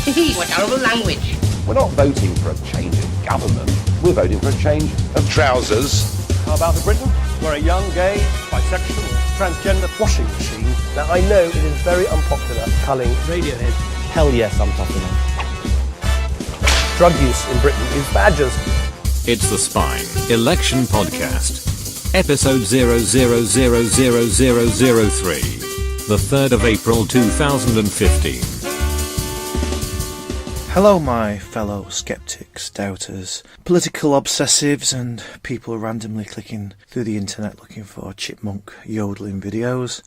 What terrible language. We're not voting for a change of government. We're voting for a change of trousers. How about the Britain, where a young, gay, bisexual, transgender washing machine? Now, I know it is very unpopular culling Radiohead. Hell yes, I'm tough enough. Drug use in Britain is badgers. It's the Spine Election Podcast, episode 00000003, the 3rd of April 2015. Hello, my fellow skeptics, doubters, political obsessives, and people randomly clicking through the internet looking for chipmunk yodeling videos.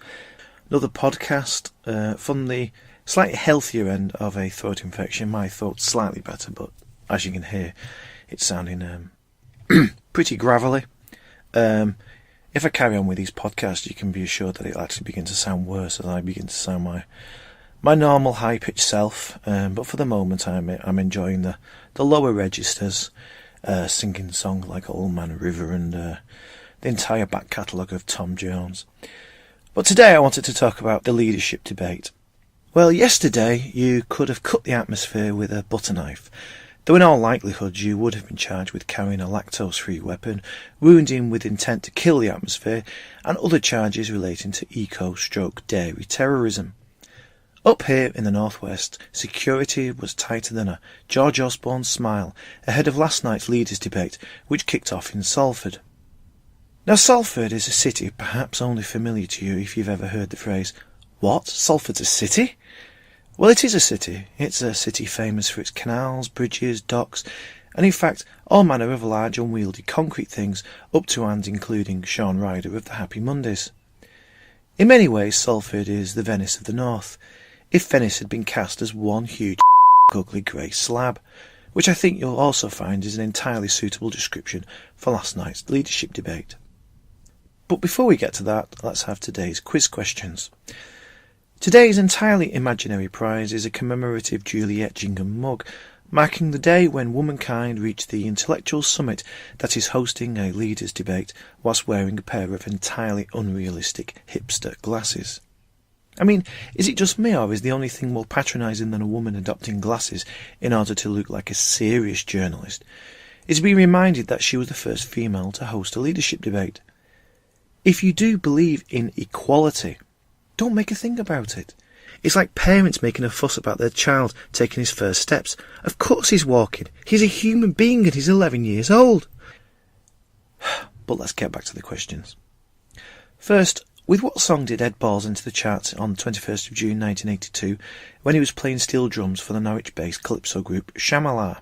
Another podcast from the slightly healthier end of a throat infection. My throat's slightly better, but as you can hear, it's sounding pretty gravelly. If I carry on with these podcasts, you can be assured that it'll actually begin to sound worse as I begin to sound my normal high-pitched self, but for the moment I'm enjoying the lower registers, singing songs like Old Man River and the entire back catalogue of Tom Jones. But today I wanted to talk about the leadership debate. Well, yesterday you could have cut the atmosphere with a butter knife, though in all likelihood you would have been charged with carrying a lactose-free weapon, wounding with intent to kill the atmosphere, and other charges relating to eco-dairy terrorism. Up here in the northwest, security was tighter than a George Osborne smile ahead of last night's leaders' debate, which kicked off in Salford. Now, Salford is a city perhaps only familiar to you if you've ever heard the phrase, "What? Salford's a city?" Well, it is a city. It's a city famous for its canals, bridges, docks, and in fact all manner of large unwieldy concrete things, up to and including Sean Ryder of the Happy Mondays. In many ways, Salford is the Venice of the North, if Venice had been cast as one huge ugly grey slab, which I think you'll also find is an entirely suitable description for last night's leadership debate. But before we get to that, let's have today's quiz questions. Today's entirely imaginary prize is a commemorative Julie Etchingham mug, marking the day when womankind reached the intellectual summit that is hosting a leaders' debate whilst wearing a pair of entirely unrealistic hipster glasses. I mean, is it just me, or is the only thing more patronising than a woman adopting glasses in order to look like a serious journalist is to be reminded that she was the first female to host a leadership debate? If you do believe in equality, don't make a thing about it. It's like parents making a fuss about their child taking his first steps. Of course he's walking. He's a human being and he's 11 years old. But let's get back to the questions. First, with what song did Ed Balls into the charts on 21st of June 1982 when he was playing steel drums for the Norwich-based calypso group Shamallah?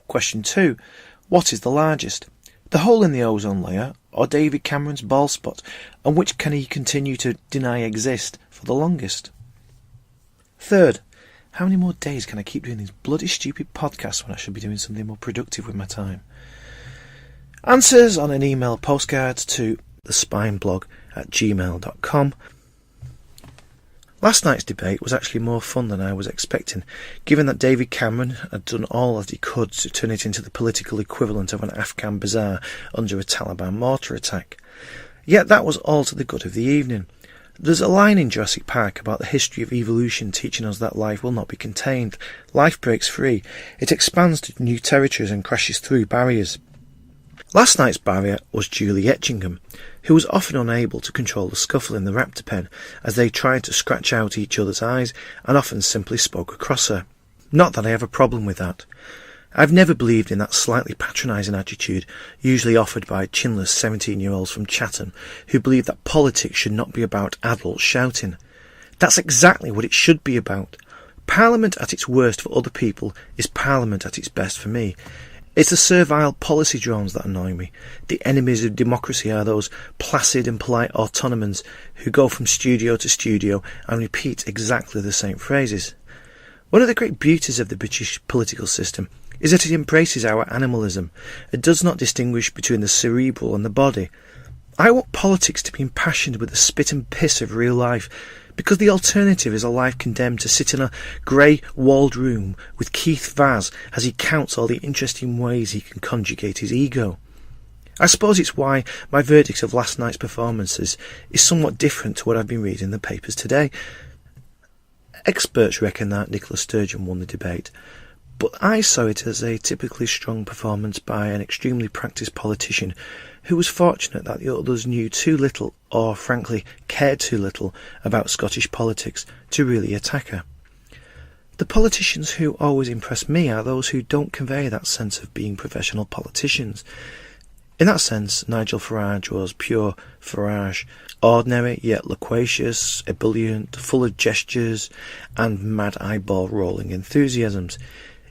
Question 2. What is the largest? The hole in the ozone layer or David Cameron's bald spot, and which can he continue to deny exist for the longest? Third, how many more days can I keep doing these bloody stupid podcasts when I should be doing something more productive with my time? Answers on an email postcard to thespineblog@gmail.com. Last night's debate was actually more fun than I was expecting, given that David Cameron had done all that he could to turn it into the political equivalent of an Afghan bazaar under a Taliban mortar attack. Yet that was all to the good of the evening. There's a line in Jurassic Park about the history of evolution teaching us that life will not be contained. Life breaks free. It expands to new territories and crashes through barriers. Last night's barrier was Julie Etchingham, who was often unable to control the scuffle in the raptor pen as they tried to scratch out each other's eyes and often simply spoke across her. Not that I have a problem with that. I've never believed in that slightly patronising attitude usually offered by chinless 17-year-olds from Chatham who believe that politics should not be about adults shouting. That's exactly what it should be about. Parliament at its worst for other people is Parliament at its best for me. It's the servile policy drones that annoy me. The enemies of democracy are those placid and polite autonomans who go from studio to studio and repeat exactly the same phrases. One of the great beauties of the British political system is that it embraces our animalism. It does not distinguish between the cerebral and the body. I want politics to be impassioned with the spit and piss of real life, because the alternative is a life condemned to sit in a grey walled room with Keith Vaz as he counts all the interesting ways he can conjugate his ego. I suppose it's why my verdict of last night's performances is somewhat different to what I've been reading in the papers today. Experts reckon that Nicola Sturgeon won the debate, but I saw it as a typically strong performance by an extremely practised politician who was fortunate that the others knew too little, or frankly cared too little, about Scottish politics to really attack her. The politicians who always impress me are those who don't convey that sense of being professional politicians. In that sense, Nigel Farage was pure Farage, ordinary yet loquacious, ebullient, full of gestures and mad eyeball-rolling enthusiasms.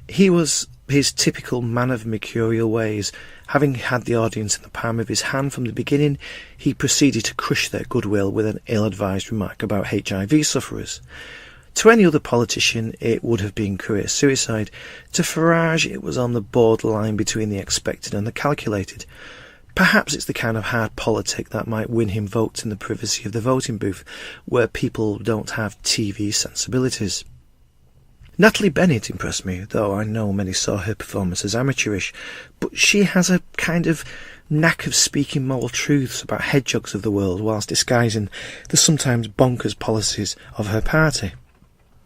He was his typical man of mercurial ways. Having had the audience in the palm of his hand from the beginning, he proceeded to crush their goodwill with an ill-advised remark about HIV sufferers. To any other politician, it would have been career suicide. To Farage, it was on the borderline between the expected and the calculated. Perhaps it's the kind of hard politic that might win him votes in the privacy of the voting booth, where people don't have TV sensibilities. Natalie Bennett impressed me, though I know many saw her performance as amateurish, but she has a kind of knack of speaking moral truths about hedgehogs of the world whilst disguising the sometimes bonkers policies of her party.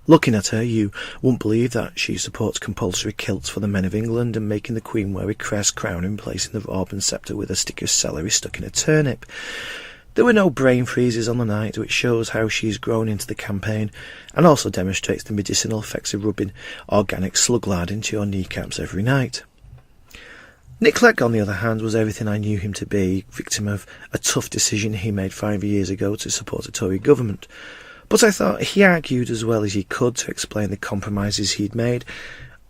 Looking at her, you won't believe that she supports compulsory kilts for the men of England and making the Queen wear a crest crown in place of the Orban sceptre with a stick of celery stuck in a turnip. There were no brain freezes on the night, which shows how she's grown into the campaign and also demonstrates the medicinal effects of rubbing organic slug lard into your kneecaps every night. Nick Clegg, on the other hand, was everything I knew him to be, victim of a tough decision he made 5 years ago to support a Tory government. But I thought he argued as well as he could to explain the compromises he'd made.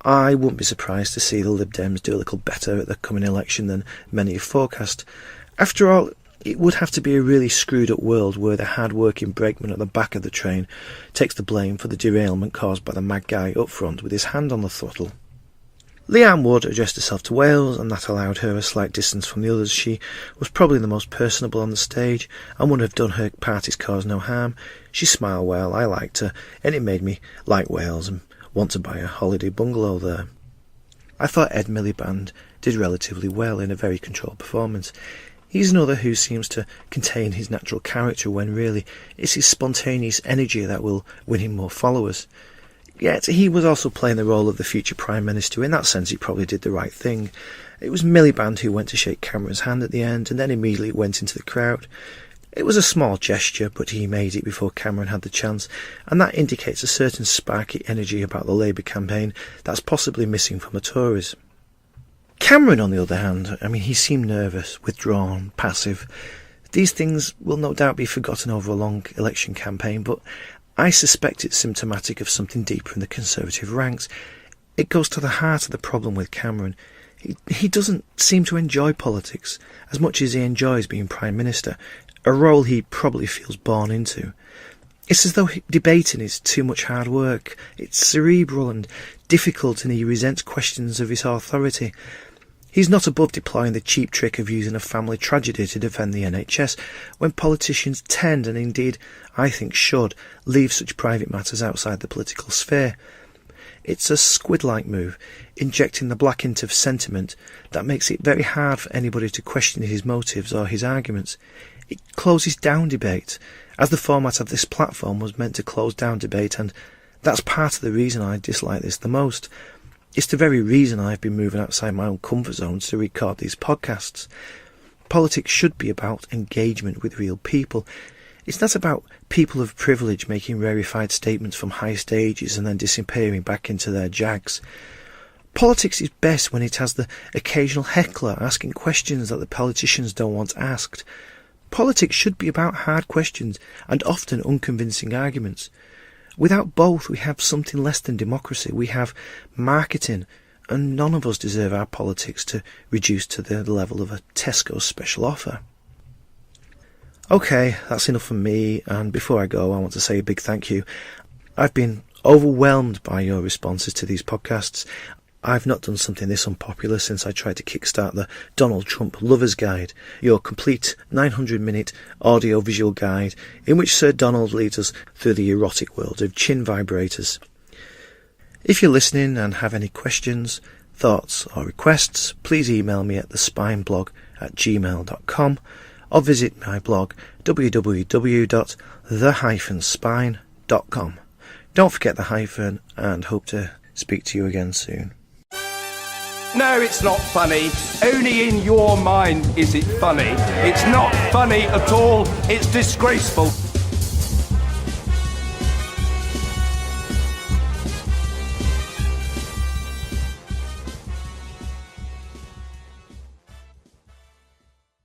I wouldn't be surprised to see the Lib Dems do a little better at the coming election than many have forecast. After all, it would have to be a really screwed up world where the hard-working brakeman at the back of the train takes the blame for the derailment caused by the mad guy up front with his hand on the throttle. Leanne Wood addressed herself to Wales, and that allowed her a slight distance from the others. She was probably the most personable on the stage and would have done her party's cause no harm. She smiled well, I liked her, and it made me like Wales and want to buy a holiday bungalow there. I thought Ed Miliband did relatively well in a very controlled performance. He's another who seems to contain his natural character when really it's his spontaneous energy that will win him more followers. Yet he was also playing the role of the future Prime Minister. In that sense, he probably did the right thing. It was Miliband who went to shake Cameron's hand at the end and then immediately went into the crowd. It was a small gesture, but he made it before Cameron had the chance, and that indicates a certain sparky energy about the Labour campaign that's possibly missing from the Tories. Cameron, on the other hand, he seemed nervous, withdrawn, passive. These things will no doubt be forgotten over a long election campaign, but I suspect it's symptomatic of something deeper in the Conservative ranks. It goes to the heart of the problem with Cameron. He doesn't seem to enjoy politics as much as he enjoys being Prime Minister, a role he probably feels born into. It's as though debating is too much hard work. It's cerebral and difficult, and he resents questions of his authority. He's not above deploying the cheap trick of using a family tragedy to defend the NHS, when politicians tend, and indeed I think should, leave such private matters outside the political sphere. It's a squid-like move, injecting the black int of sentiment that makes it very hard for anybody to question his motives or his arguments. It closes down debate, as the format of this platform was meant to close down debate, and that's part of the reason I dislike this the most. It's the very reason I've been moving outside my own comfort zones to record these podcasts. Politics should be about engagement with real people. It's not about people of privilege making rarefied statements from high stages and then disappearing back into their jags. Politics is best when it has the occasional heckler asking questions that the politicians don't want asked. Politics should be about hard questions and often unconvincing arguments. Without both, we have something less than democracy. We have marketing, and none of us deserve our politics to reduce to the level of a Tesco special offer. Okay, that's enough from me, and before I go, I want to say a big thank you. I've been overwhelmed by your responses to these podcasts. I've not done something this unpopular since I tried to kickstart the Donald Trump Lover's Guide, your complete 900-minute audio-visual guide in which Sir Donald leads us through the erotic world of chin vibrators. If you're listening and have any questions, thoughts or requests, please email me at thespineblog@gmail.com or visit my blog www.the-spine.com. Don't forget the hyphen, and hope to speak to you again soon. No, it's not funny. Only in your mind is it funny. It's not funny at all. It's disgraceful.